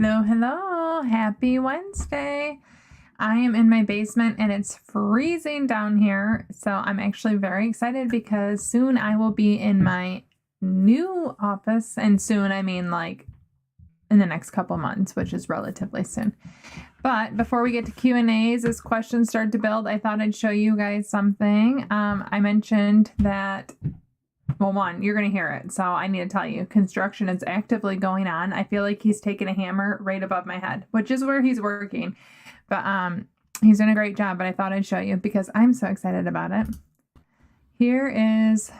Hello, hello. Happy Wednesday. I am in my basement and it's freezing down here. So I'm actually very excited because soon I will be in my new office. And soon, I mean like in the next couple months, which is relatively soon. But before we get to Q&As, as questions start to build, I thought I'd show you guys something. I mentioned that, well, one, you're going to hear it. So I need to tell you, construction is actively going on. I feel like he's taking a hammer right above my head, which is where he's working. But he's doing a great job, but I thought I'd show you because I'm so excited about it. Here is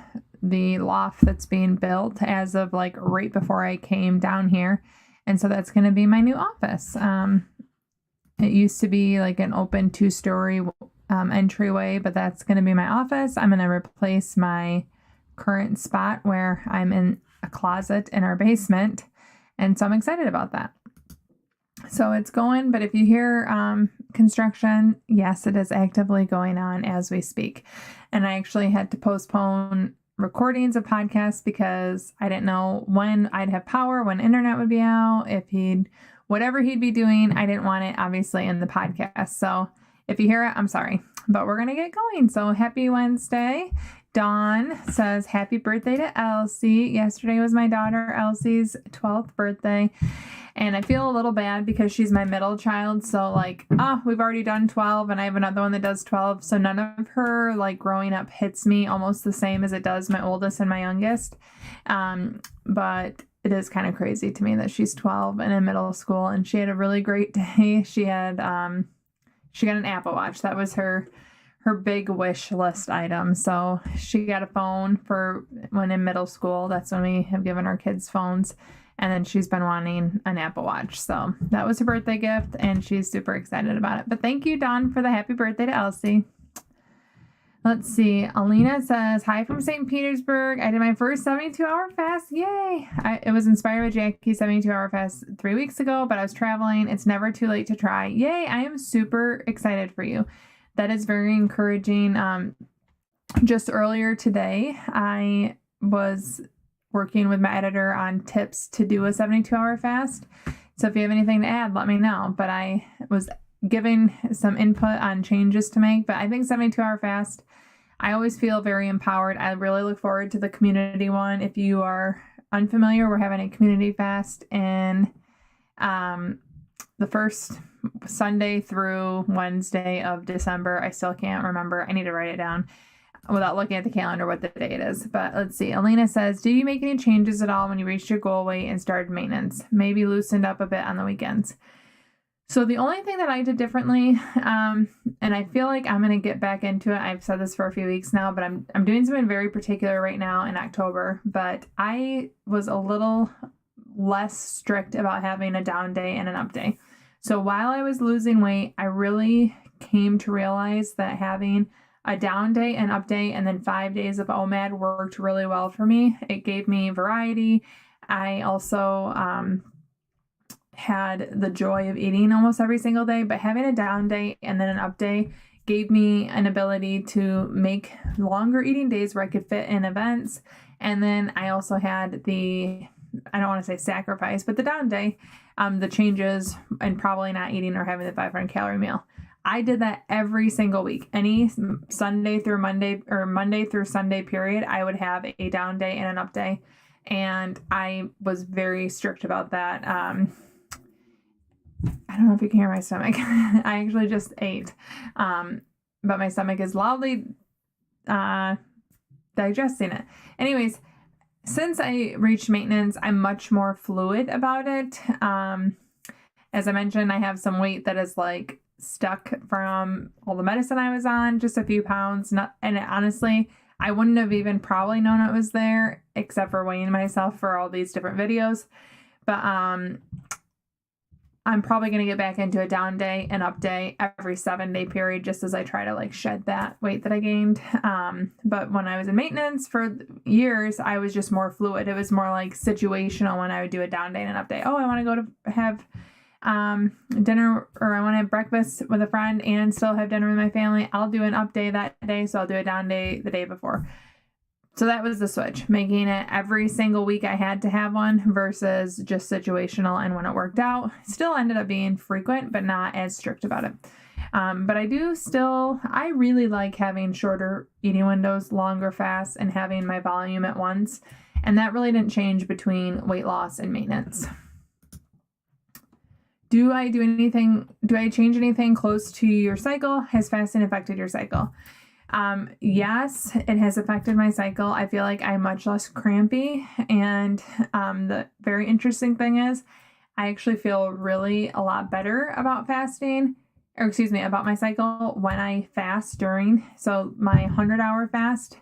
the loft that's being built as of like right before I came down here. And so that's going to be my new office. It used to be like an open 2-story entryway, but that's going to be my office. I'm going to replace my current spot where I'm in a closet in our basement. And so I'm excited about that. So it's going, but if you hear construction, yes, it is actively going on as we speak. And I actually had to postpone recordings of podcasts because I didn't know when I'd have power, when internet would be out, if whatever he'd be doing, I didn't want it obviously in the podcast. So if you hear it, I'm sorry, but we're going to get going. So happy Wednesday. Dawn says, happy birthday to Elsie. Yesterday was my daughter Elsie's 12th birthday. And I feel a little bad because she's my middle child. So like, we've already done 12 and I have another one that does 12. So none of her like growing up hits me almost the same as it does my oldest and my youngest. But it is kind of crazy to me that she's 12 and in middle school and she had a really great day. She had, she got an Apple Watch. That was her big wish list item. So she got a phone for when in middle school. That's when we have given our kids phones. And then she's been wanting an Apple Watch. So that was her birthday gift and she's super excited about it. But thank you, Dawn, for the happy birthday to Elsie. Let's see. Alina says, hi from St. Petersburg. I did my first 72-hour fast. Yay. It was inspired by Jackie's 72-hour fast 3 weeks ago, but I was traveling. It's never too late to try. Yay. I am super excited for you. That is very encouraging. Just earlier today, I was working with my editor on tips to do a 72-hour fast. So if you have anything to add, let me know. But I was giving some input on changes to make. But I think 72-hour fast, I always feel very empowered. I really look forward to the community one. If you are unfamiliar, we're having a community fast in the first Sunday through Wednesday of December. I still can't remember. I need to write it down without looking at the calendar what the date is. But let's see. Alina says, did you make any changes at all when you reached your goal weight and started maintenance? Maybe loosened up a bit on the weekends. So the only thing that I did differently, and I feel like I'm going to get back into it. I've said this for a few weeks now, but I'm doing something very particular right now in October. But I was a little less strict about having a down day and an up day. So while I was losing weight, I really came to realize that having a down day and up day and then 5 days of OMAD worked really well for me. It gave me variety. I also had the joy of eating almost every single day, but having a down day and then an up day gave me an ability to make longer eating days where I could fit in events. And then I also had I don't want to say sacrifice, but the down day, the changes and probably not eating or having the 500 calorie meal. I did that every single week. Any Sunday through Monday or Monday through Sunday period, I would have a down day and an up day. And I was very strict about that. I don't know if you can hear my stomach. I actually just ate. But my stomach is loudly digesting it. Anyways, since I reached maintenance, I'm much more fluid about it. As I mentioned, I have some weight that is like stuck from all the medicine I was on, just a few pounds. Honestly, I wouldn't have even probably known it was there except for weighing myself for all these different videos. But I'm probably going to get back into a down day and up day every 7-day period just as I try to like shed that weight that I gained. But when I was in maintenance for years, I was just more fluid. It was more like situational when I would do a down day and an up day. Oh, I want to go to have dinner, or I want to have breakfast with a friend and still have dinner with my family. I'll do an up day that day, so I'll do a down day the day before. So that was the switch, making it every single week I had to have one versus just situational. And when it worked out, still ended up being frequent, but not as strict about it. But I really like having shorter eating windows, longer fasts, and having my volume at once. And that really didn't change between weight loss and maintenance. Do I change anything close to your cycle? Has fasting affected your cycle? Yes, it has affected my cycle. I feel like I'm much less crampy. And the very interesting thing is I actually feel really a lot better about fasting, about my cycle when I fast during. So my 100-hour fast,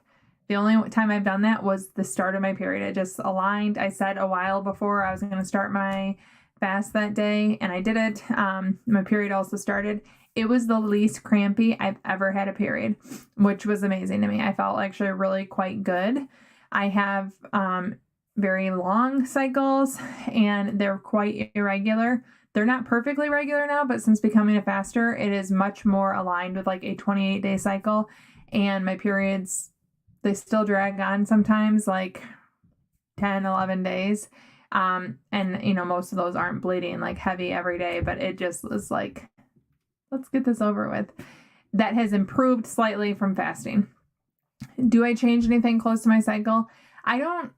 the only time I've done that was the start of my period. It just aligned. I said a while before I was going to start my fast that day, and I did it. My period also started. It was the least crampy I've ever had a period, which was amazing to me. I felt actually really quite good. I have very long cycles, and they're quite irregular. They're not perfectly regular now, but since becoming a faster, it is much more aligned with like a 28-day cycle. And my periods, they still drag on sometimes, like 10, 11 days. And, most of those aren't bleeding like heavy every day, but it just was like, let's get this over with. That has improved slightly from fasting. Do I change anything close to my cycle? I don't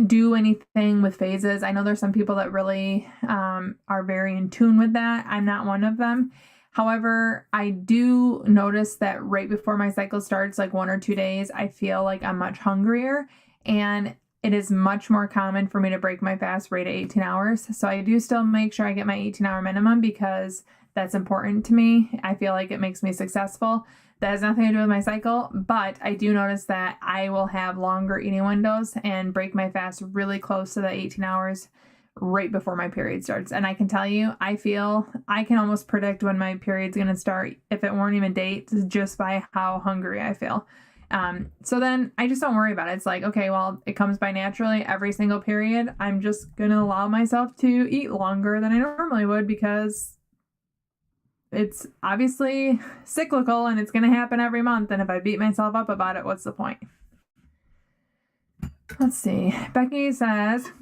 do anything with phases. I know there's some people that really are very in tune with that. I'm not one of them. However, I do notice that right before my cycle starts, like 1 or 2 days, I feel like I'm much hungrier, and it is much more common for me to break my fast right at 18 hours. So I do still make sure I get my 18-hour minimum because that's important to me. I feel like it makes me successful. That has nothing to do with my cycle, but I do notice that I will have longer eating windows and break my fast really close to the 18 hours right before my period starts. And I can tell you, I can almost predict when my period's going to start if it weren't even dates, just by how hungry I feel. So then I just don't worry about it. It's like, okay, well, it comes by naturally every single period. I'm just going to allow myself to eat longer than I normally would because it's obviously cyclical and it's going to happen every month. And if I beat myself up about it, what's the point? Let's see. Becky says,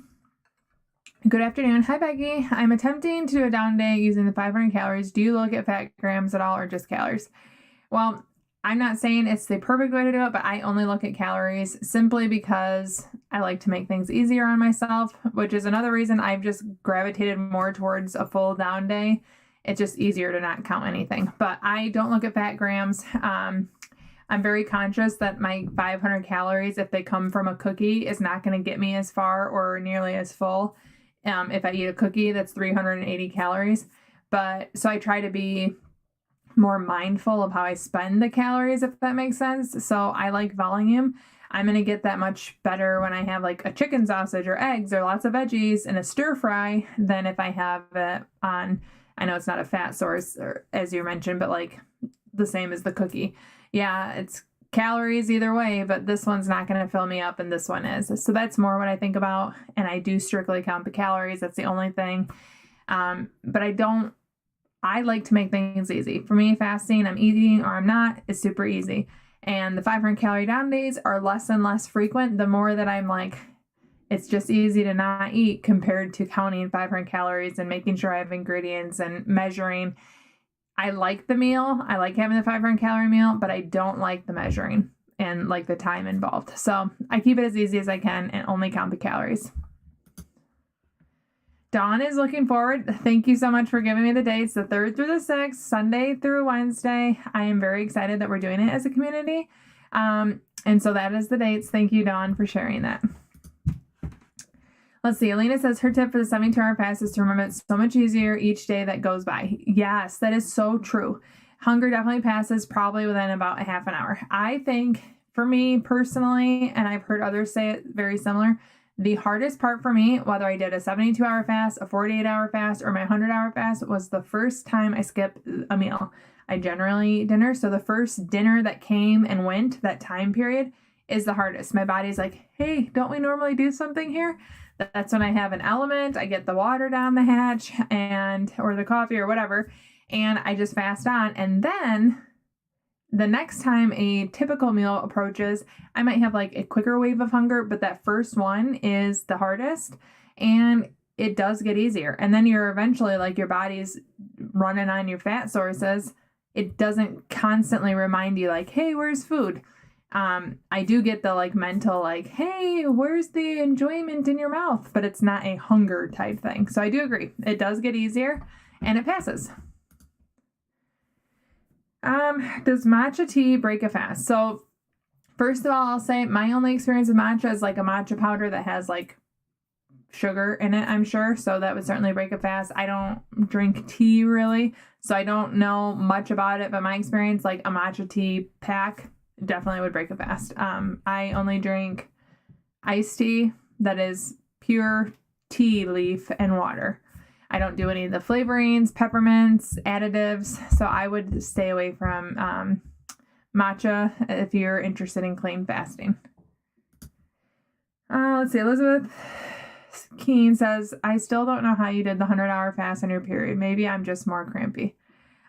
good afternoon. Hi, Becky. I'm attempting to do a down day using the 500 calories. Do you look at fat grams at all or just calories? Well, I'm not saying it's the perfect way to do it, but I only look at calories simply because I like to make things easier on myself, which is another reason I've just gravitated more towards a full down day. It's just easier to not count anything, but I don't look at fat grams. I'm very conscious that my 500 calories, if they come from a cookie, is not going to get me as far or nearly as full. If I eat a cookie, that's 380 calories. So I try to be more mindful of how I spend the calories, if that makes sense. So I like volume. I'm going to get that much better when I have like a chicken sausage or eggs or lots of veggies and a stir fry than if I have it on, I know it's not a fat source, or, as you mentioned, but like the same as the cookie. Yeah, it's calories either way, but this one's not going to fill me up and this one is. So that's more what I think about. And I do strictly count the calories. That's the only thing. But I like to make things easy. For me, fasting, I'm eating or I'm not, is super easy. And the 500 calorie down days are less and less frequent the more that I'm like, it's just easy to not eat compared to counting 500 calories and making sure I have ingredients and measuring. I like the meal. I like having the 500 calorie meal, but I don't like the measuring and like the time involved. So I keep it as easy as I can and only count the calories. Dawn is looking forward. Thank you so much for giving me the dates, the 3rd through the 6th, Sunday through Wednesday. I am very excited that we're doing it as a community. And so that is the dates. Thank you, Dawn, for sharing that. Let's see. Alina says her tip for the 72-hour fast is to remember it's so much easier each day that goes by. Yes, that is so true. Hunger definitely passes probably within about a half an hour. I think for me personally, and I've heard others say it very similar, the hardest part for me, whether I did a 72-hour fast, a 48-hour fast, or my 100-hour fast, was the first time I skipped a meal. I generally eat dinner, so the first dinner that came and went, that time period, is the hardest. My body's like, hey, don't we normally do something here? That's when I have an element, I get the water down the hatch or the coffee or whatever, and I just fast on. And then the next time a typical meal approaches, I might have like a quicker wave of hunger, but that first one is the hardest and it does get easier. And then you're eventually like your body's running on your fat sources. It doesn't constantly remind you like, hey, where's food? I do get the like mental like, hey, where's the enjoyment in your mouth? But it's not a hunger type thing. So I do agree. It does get easier and it passes. Does matcha tea break a fast? So first of all, I'll say my only experience with matcha is like a matcha powder that has like sugar in it, I'm sure. So that would certainly break a fast. I don't drink tea really, so I don't know much about it, but my experience, like a matcha tea pack definitely would break a fast. I only drink iced tea that is pure tea leaf and water. I don't do any of the flavorings, peppermints, additives, so I would stay away from matcha if you're interested in clean fasting. Let's see, Elizabeth Keene says, I still don't know how you did the 100-hour fast on your period. Maybe I'm just more crampy.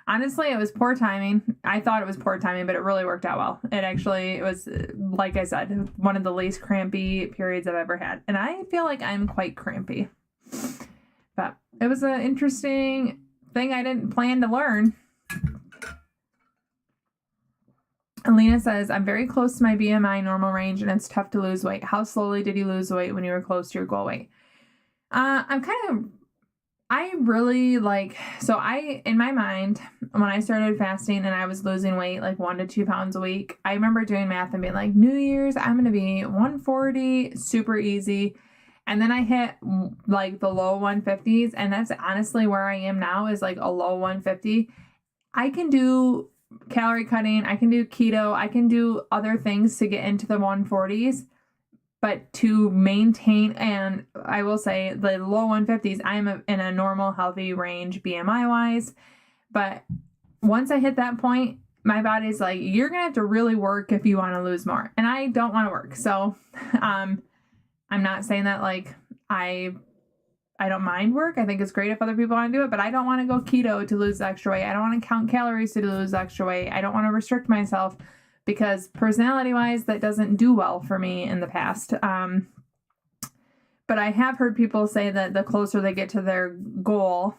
Honestly, it was poor timing. I thought it was poor timing, but it really worked out well. It was, like I said, one of the least crampy periods I've ever had. And I feel like I'm quite crampy. But it was an interesting thing I didn't plan to learn. Alina says, I'm very close to my BMI normal range and it's tough to lose weight. How slowly did you lose weight when you were close to your goal weight? In my mind, when I started fasting and I was losing weight, like 1 to 2 pounds a week, I remember doing math and being like, New Year's, I'm going to be 140, super easy. And then I hit like the low 150s. And that's honestly where I am now, is like a low 150. I can do calorie cutting. I can do keto. I can do other things to get into the 140s. But to maintain, and I will say the low 150s, I'm in a normal, healthy range BMI wise. But once I hit that point, my body's like, you're going to have to really work if you want to lose more. And I don't want to work. So I'm not saying that like I don't mind work. I think it's great if other people want to do it, but I don't want to go keto to lose extra weight. I don't want to count calories to lose extra weight. I don't want to restrict myself, because personality-wise, that doesn't do well for me in the past. But I have heard people say that the closer they get to their goal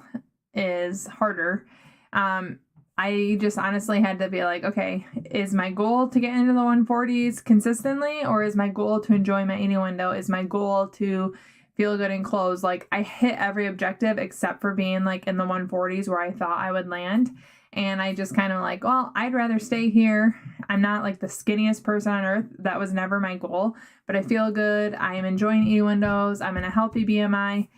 is harder. I just honestly had to be like, okay, is my goal to get into the 140s consistently, or is my goal to enjoy my eating window? Is my goal to feel good in clothes? Like, I hit every objective except for being like in the 140s where I thought I would land. And I just kind of like, well, I'd rather stay here. I'm not like the skinniest person on earth. That was never my goal, but I feel good. I am enjoying eating windows. I'm in a healthy BMI.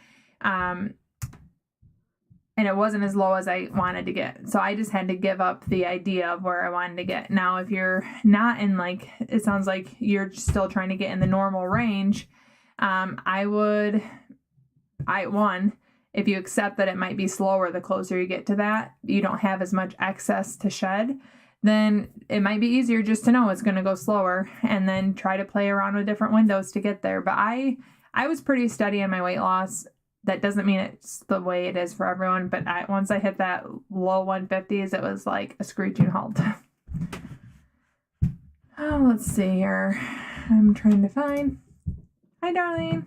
And it wasn't as low as I wanted to get. So I just had to give up the idea of where I wanted to get. Now, if you're not in like, it sounds like you're still trying to get in the normal range, if you accept that it might be slower the closer you get to that, you don't have as much excess to shed, then it might be easier just to know it's going to go slower and then try to play around with different windows to get there. But I was pretty steady on my weight loss. That doesn't mean it's the way it is for everyone, but once I hit that low 150s, it was like a screeching halt. Oh, let's see here. I'm trying to find. Hi, darling.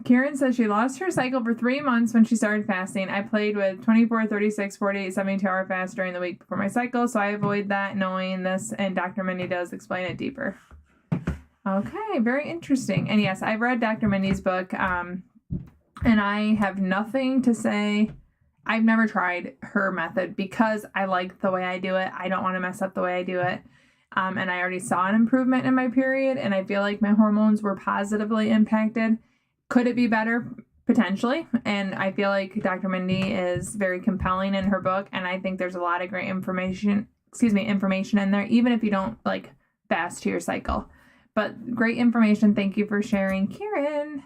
Karen says she lost her cycle for 3 months when she started fasting. I played with 24, 36, 48, 72-hour fast during the week before my cycle, so I avoid that knowing this, and Dr. Mindy does explain it deeper. Okay, very interesting. And yes, I've read Dr. Mindy's book, and I have nothing to say. I've never tried her method because I like the way I do it. I don't want to mess up the way I do it. And I already saw an improvement in my period, and I feel like my hormones were positively impacted. Could it be better? Potentially. And I feel like Dr. Mindy is very compelling in her book, and I think there's a lot of great information in there, even if you don't like fast to your cycle. But great information. Thank you for sharing, Karen.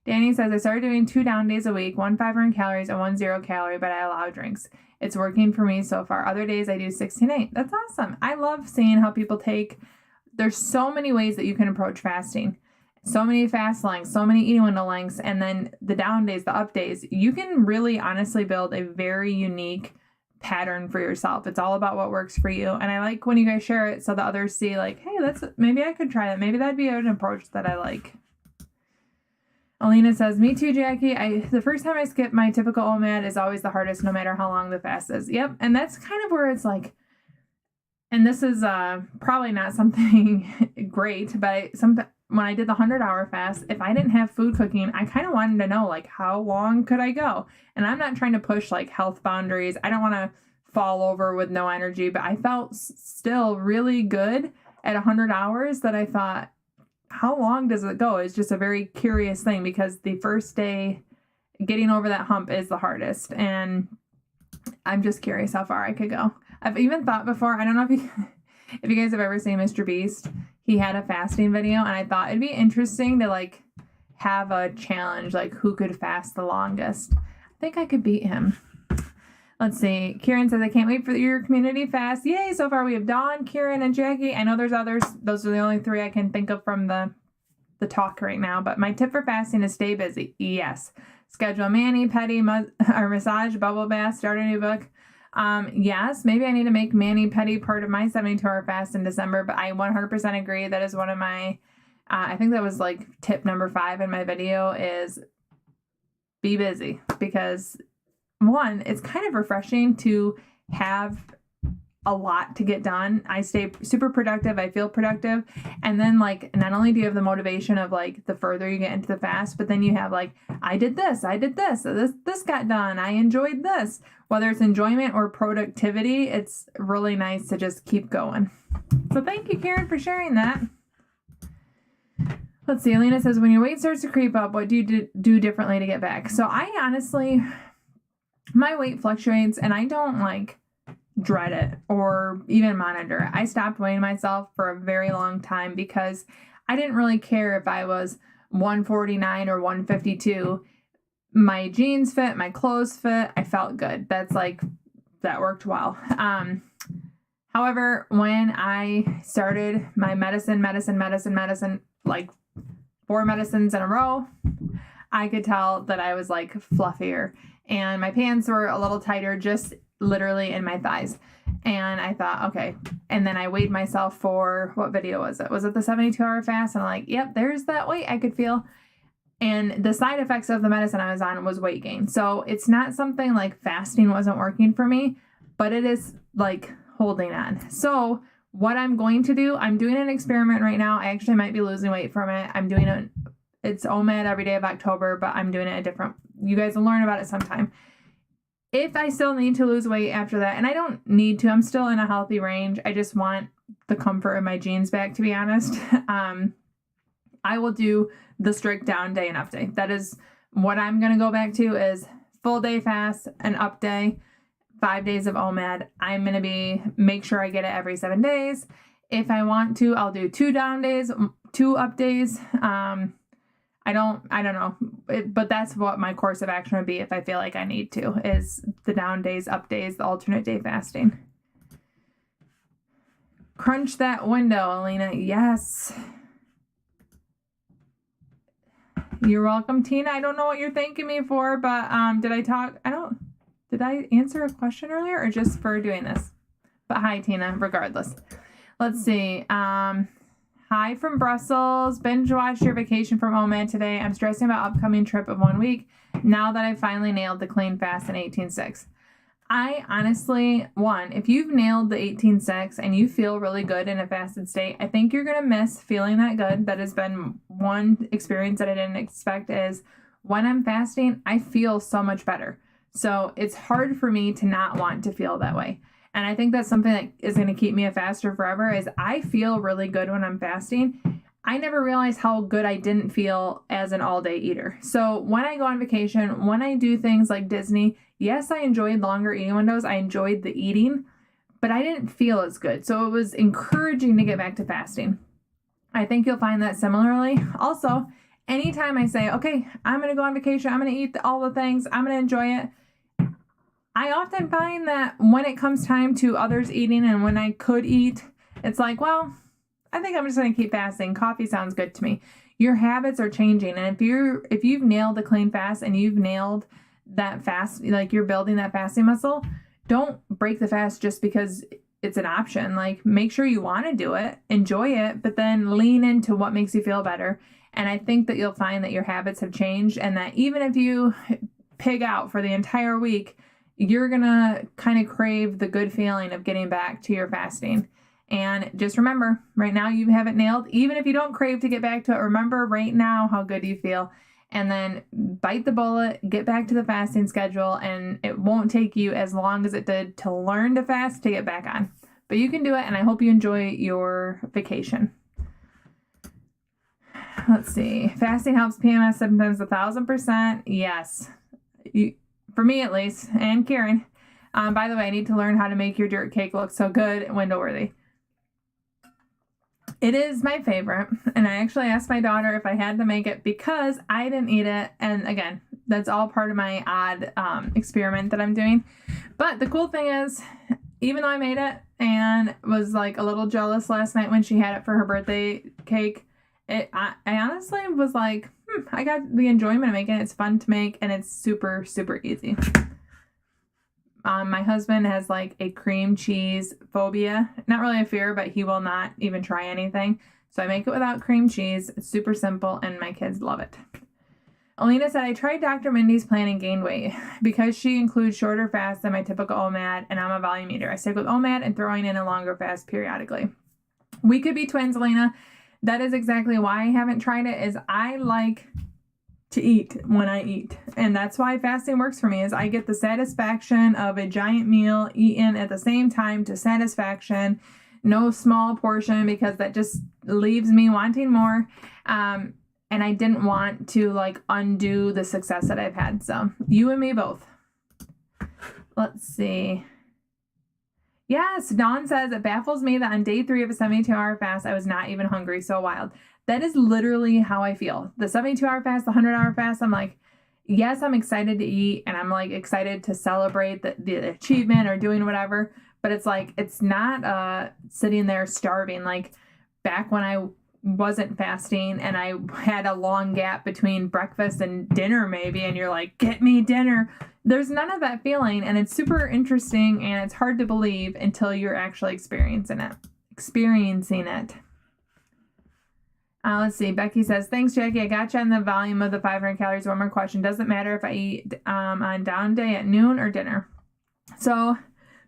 Danny says, I started doing 2 down days a week, 1 500 calories and 1 0 calorie, but I allow drinks. It's working for me so far. Other days I do 16-8. That's awesome. I love seeing how people there's so many ways that you can approach fasting. So many fast lengths, so many eating window lengths, and then the down days, the up days. You can really honestly build a very unique pattern for yourself. It's all about what works for you. And I like when you guys share it so the others see like, hey, maybe I could try that. Maybe that'd be an approach that I like. Alina says, me too, Jackie. The first time I skip my typical OMAD is always the hardest, no matter how long the fast is. Yep. And that's kind of where it's like, and this is probably not something great, but when I did the 100-hour fast, if I didn't have food cooking, I kind of wanted to know, like, how long could I go? And I'm not trying to push, like, health boundaries. I don't want to fall over with no energy, but I felt still really good at 100 hours that I thought, how long does it go? It's just a very curious thing, because the first day, getting over that hump is the hardest. And I'm just curious how far I could go. I've even thought before, I don't know if you guys have ever seen Mr. Beast. He had a fasting video, and I thought it'd be interesting to like have a challenge, like who could fast the longest. I think I could beat him. Let's see. Kieran says, I can't wait for your community fast. Yay! So far we have Dawn, Kieran, and Jackie. I know there's others. Those are the only 3 I can think of from the talk right now. But my tip for fasting is stay busy. Yes. Schedule mani, pedi, or massage, bubble bath, start a new book. Yes, maybe I need to make mani pedi part of my 72-hour fast in December, but I 100% agree. That is one of my, I think that was like tip number 5 in my video, is be busy, because one, it's kind of refreshing to have a lot to get done. I stay super productive. I feel productive. And then like, not only do you have the motivation of like the further you get into the fast, but then you have like, I did this, so this got done. I enjoyed this. Whether it's enjoyment or productivity, it's really nice to just keep going. So thank you, Karen, for sharing that. Let's see. Alina says, when your weight starts to creep up, what do you do differently to get back? So I honestly, my weight fluctuates, and I don't like dread it or even monitor it. I stopped weighing myself for a very long time because I didn't really care if I was 149 or 152. My jeans fit, my clothes fit, I felt good. That's like, that worked well. However, when I started my medicine, like 4 medicines in a row, I could tell that I was like fluffier, and my pants were a little tighter, just literally in my thighs. And I thought, okay. And then I weighed myself for, what video was it? Was it the 72-hour fast? And I'm like, yep, there's that weight I could feel. And the side effects of the medicine I was on was weight gain. So it's not something like fasting wasn't working for me, but it is like holding on. So what I'm going to do, I'm doing an experiment right now. I actually might be losing weight from it. I'm doing it. It's OMAD every day of October, but I'm doing it a different, you guys will learn about it sometime. If I still need to lose weight after that, and I don't need to, I'm still in a healthy range. I just want the comfort of my jeans back, to be honest. I will do the strict down day and up day. That is what I'm going to go back to, is full day fast, an up day, 5 days of OMAD. I'm going to make sure I get it every 7 days. If I want to, I'll do 2 down days, 2 up days. I don't know, but that's what my course of action would be if I feel like I need to, is the down days, up days, the alternate day fasting. Crunch that window, Alina. Yes. You're welcome, Tina. I don't know what you're thanking me for, but did I answer a question earlier, or just for doing this? But hi, Tina, regardless. Let's see. Hi from Brussels. Binge watched your vacation from OMAD today. I'm stressing about upcoming trip of 1 week now that I finally nailed the clean fast in 18.6. I honestly, if you've nailed the 18.6 and you feel really good in a fasted state, I think you're going to miss feeling that good. That has been one experience that I didn't expect, is when I'm fasting, I feel so much better. So it's hard for me to not want to feel that way. And I think that's something that is going to keep me a faster forever, is I feel really good when I'm fasting. I never realized how good I didn't feel as an all-day eater. So when I go on vacation, when I do things like Disney, yes, I enjoyed longer eating windows. I enjoyed the eating, but I didn't feel as good. So it was encouraging to get back to fasting. I think you'll find that similarly. Also, anytime I say, okay, I'm going to go on vacation, I'm going to eat all the things, I'm going to enjoy it, I often find that when it comes time to others eating and when I could eat, it's like, well, I think I'm just going to keep fasting. Coffee sounds good to me. Your habits are changing. And if you've nailed the clean fast and you've nailed that fast, like you're building that fasting muscle, don't break the fast just because it's an option. Like, make sure you want to do it, enjoy it, but then lean into what makes you feel better. And I think that you'll find that your habits have changed, and that even if you pig out for the entire week, you're gonna kind of crave the good feeling of getting back to your fasting. And just remember, right now you have it nailed. Even if you don't crave to get back to it, remember right now how good you feel. And then bite the bullet, get back to the fasting schedule, and it won't take you as long as it did to learn to fast to get back on. But you can do it, and I hope you enjoy your vacation. Let's see. Fasting helps PMS symptoms 1,000%. Yes. For me at least, and Karen. By the way, I need to learn how to make your dirt cake look so good and window worthy. It is my favorite, and I actually asked my daughter if I had to make it because I didn't eat it. And again, that's all part of my odd experiment that I'm doing. But the cool thing is, even though I made it and was like a little jealous last night when she had it for her birthday cake, I honestly was like, I got the enjoyment of making it. It's fun to make, and it's super, super easy. My husband has like a cream cheese phobia. Not really a fear, but he will not even try anything. So I make it without cream cheese. It's super simple, and my kids love it. Alina said, I tried Dr. Mindy's plan and gained weight because she includes shorter fasts than my typical OMAD, and I'm a volume eater. I stick with OMAD and throwing in a longer fast periodically. We could be twins, Alina. That is exactly why I haven't tried it, is I like to eat when I eat. And that's why fasting works for me, is I get the satisfaction of a giant meal eaten at the same time to satisfaction, no small portion, because that just leaves me wanting more. And I didn't want to like undo the success that I've had. So you and me both. Let's see. Yes, Dawn says, it baffles me that on day 3 of a 72-hour fast, I was not even hungry. So wild. That is literally how I feel. The 72-hour fast, the 100-hour fast, I'm like, yes, I'm excited to eat, and I'm like excited to celebrate the achievement or doing whatever, but it's like, it's not sitting there starving. Like back when I wasn't fasting and I had a long gap between breakfast and dinner maybe, and you're like, get me dinner. There's none of that feeling, and it's super interesting, and it's hard to believe until you're actually experiencing it. Let's see. Becky says, thanks, Jackie. I got you on the volume of the 500 calories. One more question. Does it matter if I eat on down day at noon or dinner? So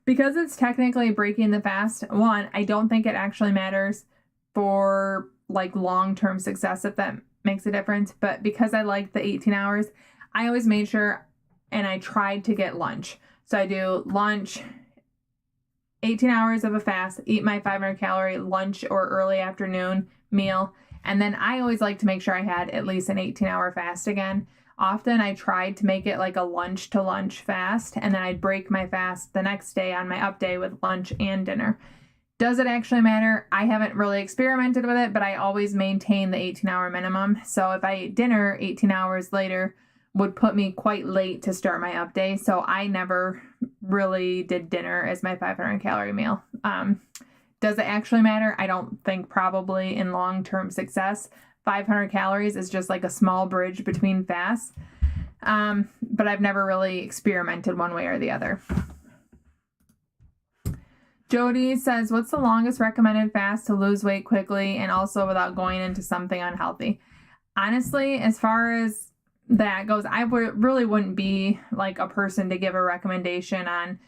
because it's technically breaking the fast, one, I don't think it actually matters for like long-term success, if that makes a difference. But because I like the 18 hours, I always made sure, and I tried to get lunch. So I do lunch, 18 hours of a fast, eat my 500 calorie lunch or early afternoon meal. And then I always like to make sure I had at least an 18-hour fast again. Often I tried to make it like a lunch to lunch fast, and then I'd break my fast the next day on my up day with lunch and dinner. Does it actually matter? I haven't really experimented with it, but I always maintain the 18-hour minimum. So if I ate dinner 18 hours later, would put me quite late to start my up day. So I never really did dinner as my 500 calorie meal. Does it actually matter? I don't think probably in long-term success. 500 calories is just like a small bridge between fasts. But I've never really experimented one way or the other. Jody says, what's the longest recommended fast to lose weight quickly and also without going into something unhealthy? Honestly, as far as that goes, I really wouldn't be like a person to give a recommendation on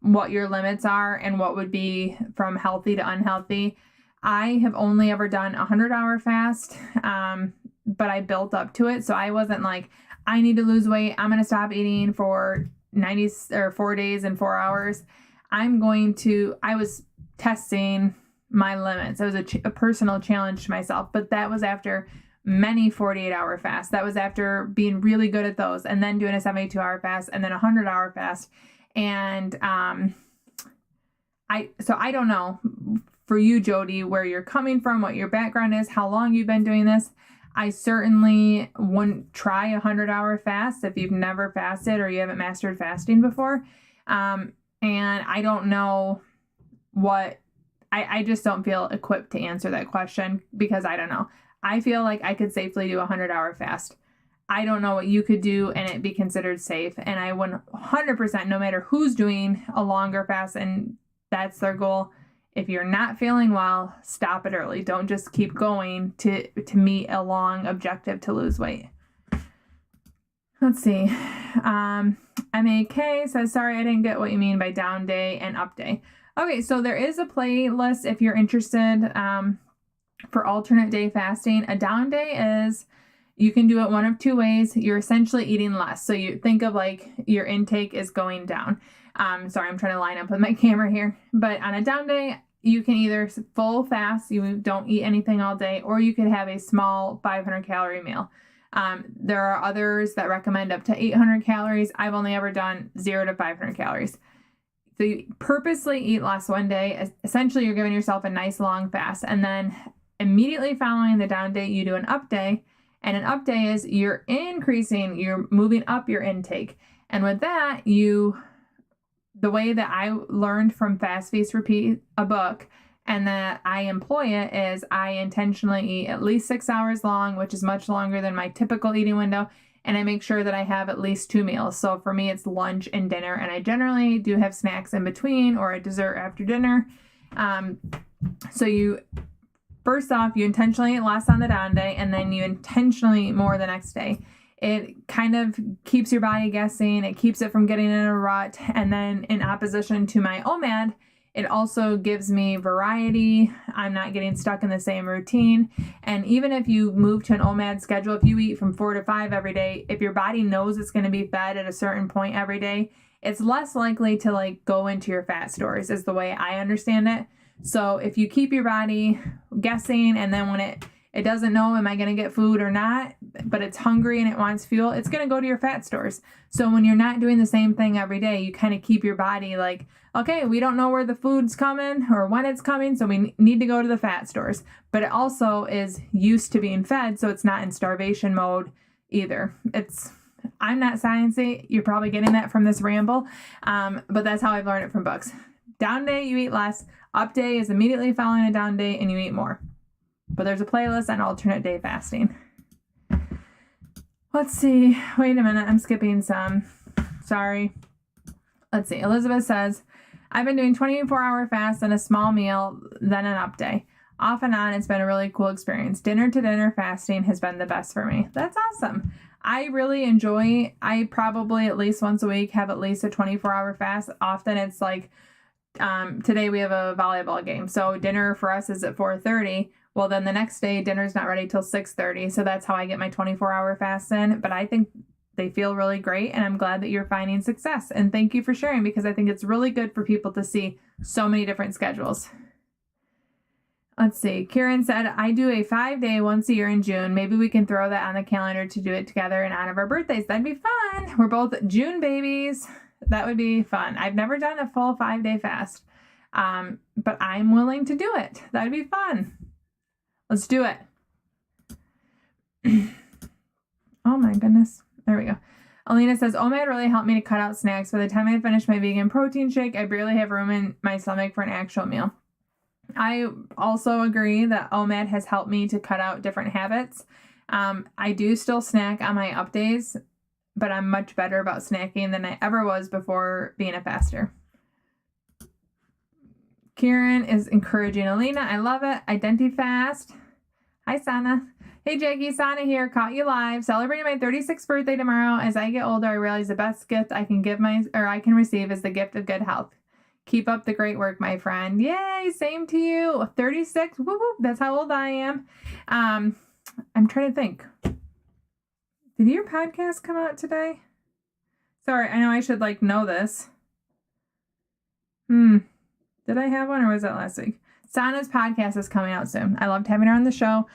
what your limits are and what would be from healthy to unhealthy. I have only ever done a 100-hour fast, but I built up to it. So I wasn't like, I need to lose weight, I'm going to stop eating for 4 days and 4 hours. I was testing my limits. It was a personal challenge to myself, but that was after many 48-hour fasts. That was after being really good at those, and then doing a 72-hour fast, and then a 100-hour fast. And I don't know for you, Jody, where you're coming from, what your background is, how long you've been doing this. I certainly wouldn't try a 100-hour fast if you've never fasted or you haven't mastered fasting before. And I don't know I just don't feel equipped to answer that question because I don't know. I feel like I could safely do a 100-hour fast. I don't know what you could do and it be considered safe. And I 100%, no matter who's doing a longer fast and that's their goal, if you're not feeling well, stop it early. Don't just keep going to meet a long objective to lose weight. Let's see. MAK says, sorry, I didn't get what you mean by down day and up day. Okay, so there is a playlist if you're interested for alternate day fasting. A down day is, you can do it one of two ways. You're essentially eating less. So you think of like your intake is going down. Sorry, I'm trying to line up with my camera here. But on a down day, you can either full fast, you don't eat anything all day, or you could have a small 500 calorie meal. There are others that recommend up to 800 calories. I've only ever done 0 to 500 calories. So you purposely eat less one day. Essentially, you're giving yourself a nice long fast. And then immediately following the down day, you do an up day. And an up day is you're moving up your intake. And with that, the way that I learned from Fast Feast Repeat, a book, and that I employ it is I intentionally eat at least 6 hours long, which is much longer than my typical eating window. And I make sure that I have at least 2 meals. So for me, it's lunch and dinner. And I generally do have snacks in between or a dessert after dinner. So first off, you intentionally eat less on the down day, and then you intentionally eat more the next day. It kind of keeps your body guessing. It keeps it from getting in a rut. And then in opposition to my OMAD, it also gives me variety. I'm not getting stuck in the same routine. And even if you move to an OMAD schedule, if you eat from 4 to 5 every day, if your body knows it's going to be fed at a certain point every day, it's less likely to like go into your fat stores, is the way I understand it. So if you keep your body guessing, and then when it doesn't know, am I going to get food or not, but it's hungry and it wants fuel, it's going to go to your fat stores. So when you're not doing the same thing every day, you kind of keep your body like, okay, we don't know where the food's coming or when it's coming, so we need to go to the fat stores. But it also is used to being fed, so it's not in starvation mode either. I'm not sciencey. You're probably getting that from this ramble, but that's how I've learned it from books. Down day, you eat less. Up day is immediately following a down day, and you eat more. But there's a playlist on alternate day fasting. Let's see. Wait a minute. I'm skipping some. Sorry. Let's see. Elizabeth says, I've been doing 24-hour fast and a small meal, then an up day. Off and on, it's been a really cool experience. Dinner to dinner fasting has been the best for me. That's awesome. I really enjoy, I probably at least once a week have at least a 24-hour fast. Often it's like, today we have a volleyball game. So dinner for us is at 4:30. Well, then the next day, dinner's not ready till 6:30. So that's how I get my 24-hour fast in. But I think they feel really great, and I'm glad that you're finding success. And thank you for sharing, because I think it's really good for people to see so many different schedules. Let's see. Kieran said, I do a 5-day once a year in June. Maybe we can throw that on the calendar to do it together in honor of our birthdays. That'd be fun. We're both June babies. That would be fun. I've never done a full 5-day fast, but I'm willing to do it. That'd be fun. Let's do it. Oh my goodness. There we go. Alina says, OMAD really helped me to cut out snacks. By the time I finish my vegan protein shake, I barely have room in my stomach for an actual meal. I also agree that OMAD has helped me to cut out different habits. I do still snack on my up days, but I'm much better about snacking than I ever was before being a faster. Kieran is encouraging Alina. I love it. Identifast. Hi, Sana. Hey, Jackie. Sana here. Caught you live. Celebrating my 36th birthday tomorrow. As I get older, I realize the best gift I can receive is the gift of good health. Keep up the great work, my friend. Yay, same to you. 36. Whoop, whoop. That's how old I am. I'm trying to think. Did your podcast come out today? Sorry, I know I should know this. Did I have one, or was that last week? Sana's podcast is coming out soon. I loved having her on the show.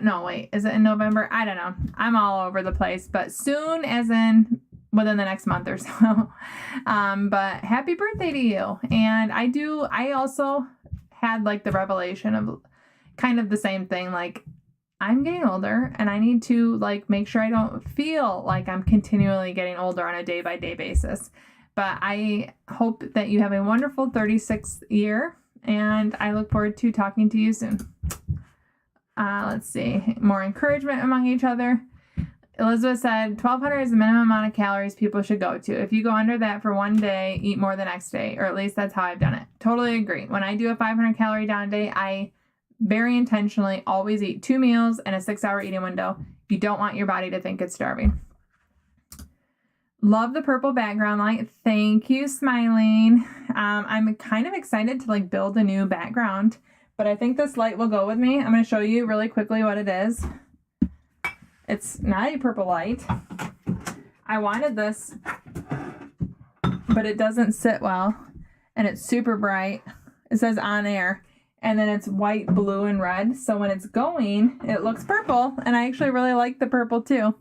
No, wait, is it in November? I don't know. I'm all over the place, but soon, as in within the next month or so. But happy birthday to you. And I also had the revelation of kind of the same thing. I'm getting older, and I need to make sure I don't feel like I'm continually getting older on a day-by-day basis. But I hope that you have a wonderful 36th year, and I look forward to talking to you soon. Let's see. More encouragement among each other. Elizabeth said 1,200 is the minimum amount of calories people should go to. If you go under that for one day, eat more the next day, or at least that's how I've done it. Totally agree. When I do a 500 calorie down day, I very intentionally always eat 2 meals and a 6-hour eating window. You don't want your body to think it's starving. Love the purple background light. Thank you, Smiling. I'm kind of excited to like build a new background, but I think this light will go with me. I'm going to show you really quickly what it is. It's not a purple light. I wanted this, but it doesn't sit well, and it's super bright. It says on air, and then it's white, blue, and red. So when it's going, it looks purple, and I actually really like the purple too.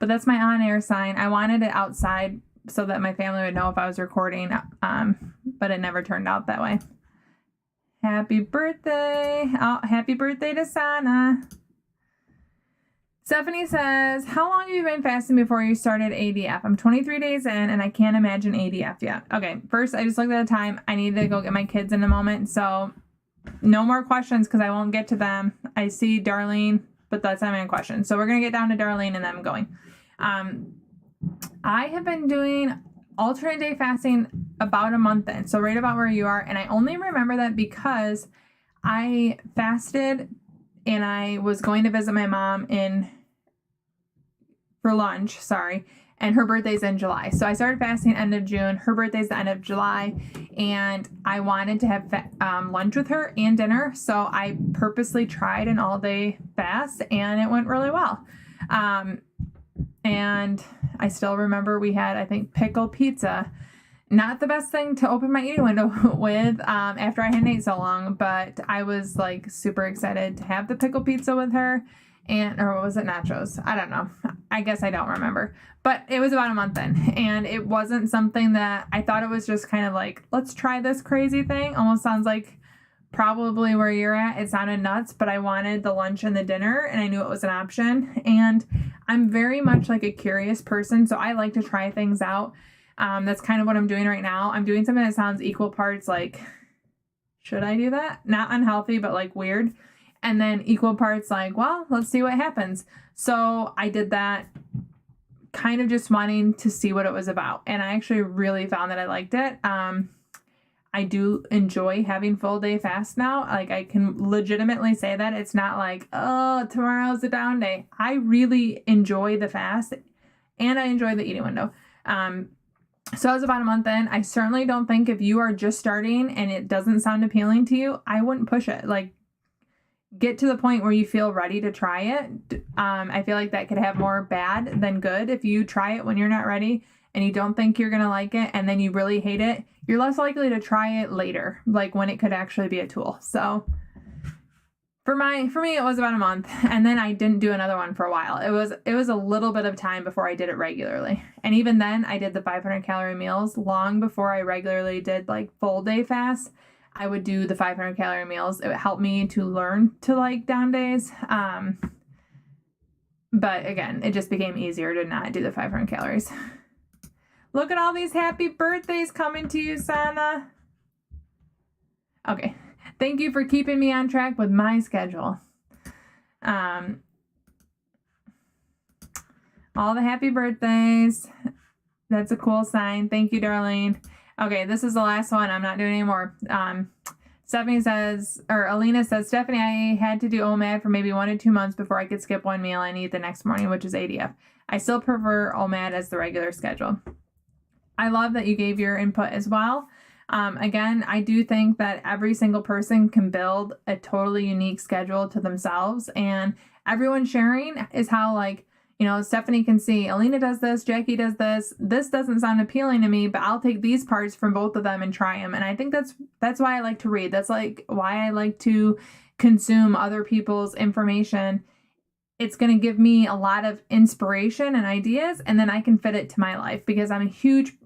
But that's my on air sign. I wanted it outside so that my family would know if I was recording, but it never turned out that way. Happy birthday. Oh, happy birthday to Sana. Stephanie says, how long have you been fasting before you started ADF? I'm 23 days in and I can't imagine ADF yet. Okay, first I just looked at the time. I need to go get my kids in a moment. So no more questions because I won't get to them. I see Darlene, but that's not my question. So we're going to get down to Darlene and then I'm going. I have been doing alternate day fasting about a month in. So right about where you are. And I only remember that because I fasted and I was going to visit my mom for lunch, and her birthday's in July. So I started fasting end of June. Her birthday's the end of July, and I wanted to have lunch with her and dinner. So I purposely tried an all-day fast, and it went really well. And I still remember we had, I think, pickle pizza. Not the best thing to open my eating window with after I hadn't ate so long, but I was like super excited to have the pickle pizza with her. Or was it nachos? I don't know. I guess I don't remember. But it was about a month in, and it wasn't something that I thought. It was just kind of like, let's try this crazy thing. Almost sounds like probably where you're at. It sounded nuts, but I wanted the lunch and the dinner, and I knew it was an option. And I'm very much like a curious person, so I like to try things out. That's kind of what I'm doing right now. I'm doing something that sounds equal parts like, should I do that? Not unhealthy, but like weird. And then equal parts like, well, let's see what happens. So I did that kind of just wanting to see what it was about. And I actually really found that I liked it. I do enjoy having full day fast now. Like I can legitimately say that. It's not like, oh, tomorrow's a down day. I really enjoy the fast and I enjoy the eating window. So I was about a month in. I certainly don't think if you are just starting and it doesn't sound appealing to you, I wouldn't push it. Like get to the point where you feel ready to try it. I feel like that could have more bad than good. If you try it when you're not ready and you don't think you're going to like it and then you really hate it, you're less likely to try it later, like when it could actually be a tool. So for me, it was about a month, and then I didn't do another one for a while. It was a little bit of time before I did it regularly. And even then I did the 500 calorie meals long before I regularly did like full day fasts. I would do the 500 calorie meals. It would help me to learn to like down days. But again, it just became easier to not do the 500 calories. Look at all these happy birthdays coming to you, Sana. Okay. Thank you for keeping me on track with my schedule. All the happy birthdays. That's a cool sign. Thank you, Darlene. Okay, this is the last one. I'm not doing any more. Stephanie says, or Alina says, Stephanie, I had to do OMAD for maybe 1 to 2 months before I could skip one meal and eat the next morning, which is ADF. I still prefer OMAD as the regular schedule. I love that you gave your input as well. Again, I do think that every single person can build a totally unique schedule to themselves, and everyone sharing is how, like, you know, Stephanie can see Alina does this, Jackie does this. This doesn't sound appealing to me, but I'll take these parts from both of them and try them. And I think that's why I like to read. That's like why I like to consume other people's information. It's going to give me a lot of inspiration and ideas, and then I can fit it to my life, because I'm a huge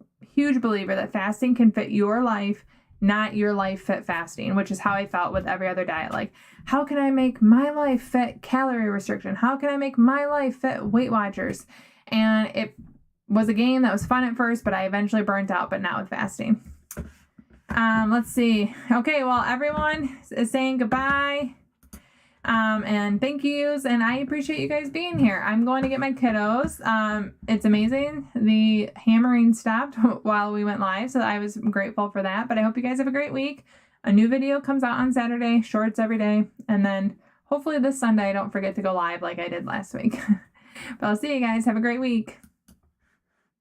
believer that fasting can fit your life, not your life fit fasting, which is how I felt with every other diet. Like, how can I make my life fit calorie restriction? How can I make my life fit Weight Watchers? And it was a game that was fun at first, but I eventually burnt out, but not with fasting. Let's see. Okay, well, everyone is saying goodbye. And thank yous, and I appreciate you guys being here. I'm going to get my kiddos. It's amazing. The hammering stopped while we went live, so I was grateful for that. But I hope you guys have a great week. A new video comes out on Saturday, shorts every day, and then hopefully this Sunday I don't forget to go live like I did last week. But I'll see you guys. Have a great week.